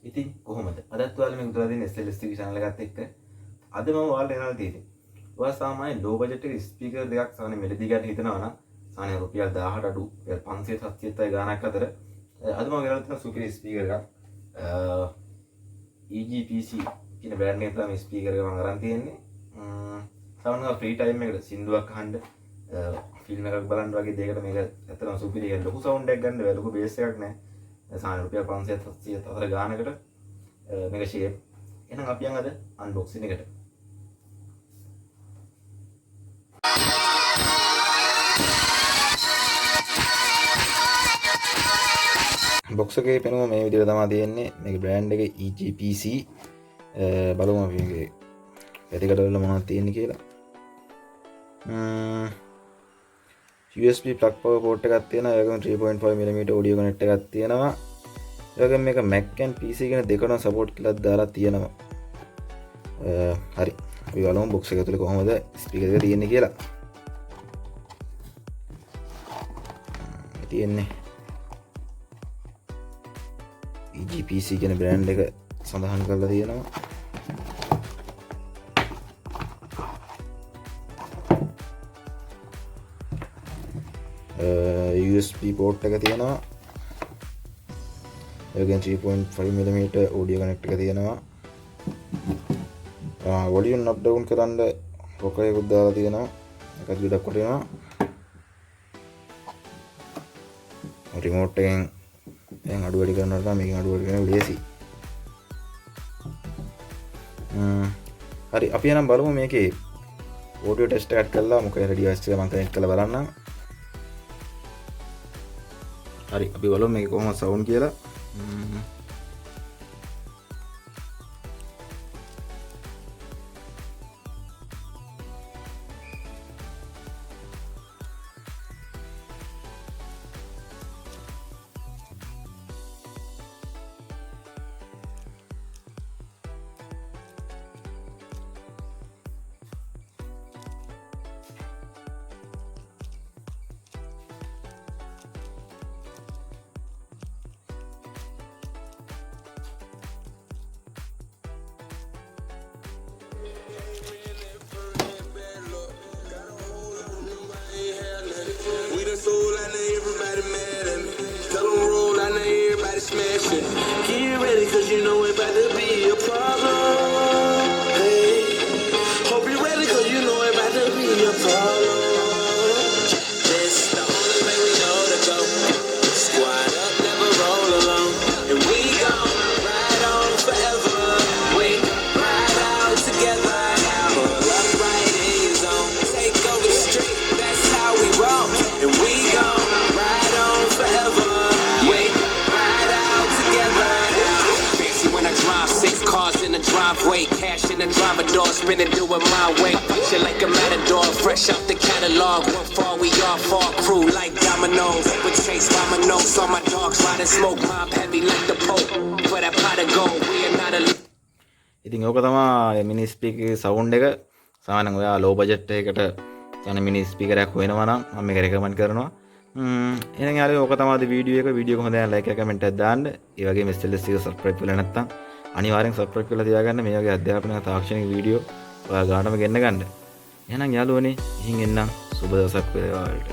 ඉතින් කොහොමද? අදත් ඔයාලා මේ උදලා දෙන SLS TV channel එකත් එක්ක අද මම ඔයාලට එනවා තියෙන්නේ. ඔයා සාමාන්‍ය low budget එක ස්පීකර් දෙකක් සාමාන්‍ය මෙලඩි ගන්න හිතනවා නම් සාමාන්‍ය රුපියල් 18 අඩු 500 700යි ගාණක් අතර අද මම ගෙනල්ලා තියෙන සුපිරි ස්පීකර් එකක්. EGPC කියන බ්‍රෑන්ඩ් එකේ තමයි මේ ස්පීකර් එක මම අරන් තියෙන්නේ. සාමාන්‍යයෙන් ෆ්‍රී ටයිම් එකකට සින්දුවක් අහන්න ෆිල්ම් එකක් බලන්න වගේ දෙයකට මේක ඇත්තටම සුපිරි. ඒක ලොකු සවුන්ඩ් එකක් ගන්න බෑ. ලොකු බේස් එකක් නෑ. සාමාන්‍ය රුපියල් 500 700 අතර ගානකට මේක ෂේප්. එහෙනම් අපි යන් අද අන්බොක්සින් එකට. බොක්ස් එකේ පෙනුම මේ විදිහට තමයි තියෙන්නේ. මේකේ බ්‍රෑන්ඩ් එක EGPC. බලමු අපි මේකේ පැතිකඩ වල මොනවද තියෙන්නේ කියලා. USB plug power port එකක් තියෙනවා. ඒ වගේම 3.5mm audio connect එකක් තියෙනවා. ඒ වගේම මේක Mac and PC කියන දෙකම support කරලා දාලා තියෙනවා. හරි. අපි බලමු box එක ඇතුලේ කොහොමද ස්පීකර් එක තියෙන්නේ කියලා. තියෙන්නේ EGPC කියන බ්‍රෑන්ඩ් එක සඳහන් කරලා තියෙනවා. USB port එක තියෙනවා. ඒකෙන් 3.5mm audio connect එක තියෙනවා. volume up down කරන්න rocker එකක් දාලා තියෙනවා. එකක් ගොඩක් වටිනවා. remote එකෙන් දැන් අඩු වැඩි කරනවා නම් මේකෙන් අඩු වැඩි කරන ලේසි. හරි අපි එනම් බලමු මේකේ audio test එකක් කරලා මොකද device එක මම connect කරලා බලන්නම්. හරි අපි බලමු මේක කොහොමද sound කියලා. Soul, I know everybody mad at me. Tell them roll, I know everybody smash it. Get ready, cause you know it about to be a problem. Hey, hope you ready, cause you know it about to be a problem. This the only way we know to go. Squad up, never roll alone. And we gon' ride on forever. We ride out together. Pull up right in your zone. Take over the street, that's how we roll. And we gon' ride on forever. We ride out together. Fancy when I drive 6 cars in the driveway, cash in the driver door, spinning doing my way. Shit like a matador, fresh out the catalog. One fall, we all fall, crew like dominoes. With chase by my nose, saw my dogs riding smoke, mob heavy like the Pope. For that pot of gold, we are not a. ඉතින් ඕක තමයි මිනි speaker sound එක. සාමාන්‍යයෙන් ඔයා low budget එකකට යන මිනි speaker එකක් හොයනවා නම් මම මේක රෙකමන්ඩ් කරනවා. එහෙනම් යාළුවෝ ඕක තමයි වීඩියෝ එක. වීඩියෝ එක හොඳ නම් ලයික් එක කමෙන්ට් එකක් දාන්න. ඒ වගේම SLS එක සබ්ස්ක්‍රයිබ් කරලා නැත්නම් අනිවාර්යෙන් සබ්ස්ක්‍රයිබ් කරලා තියාගන්න. මේ වගේ අධ්‍යාපන තාක්ෂණික වීඩියෝ ඔයා ගානම ගෙන්න ගන්න. එහෙනම් යාළුවනේ ඉහින් එන්නම් සුබ දවසක් වේවා ඔයාලට.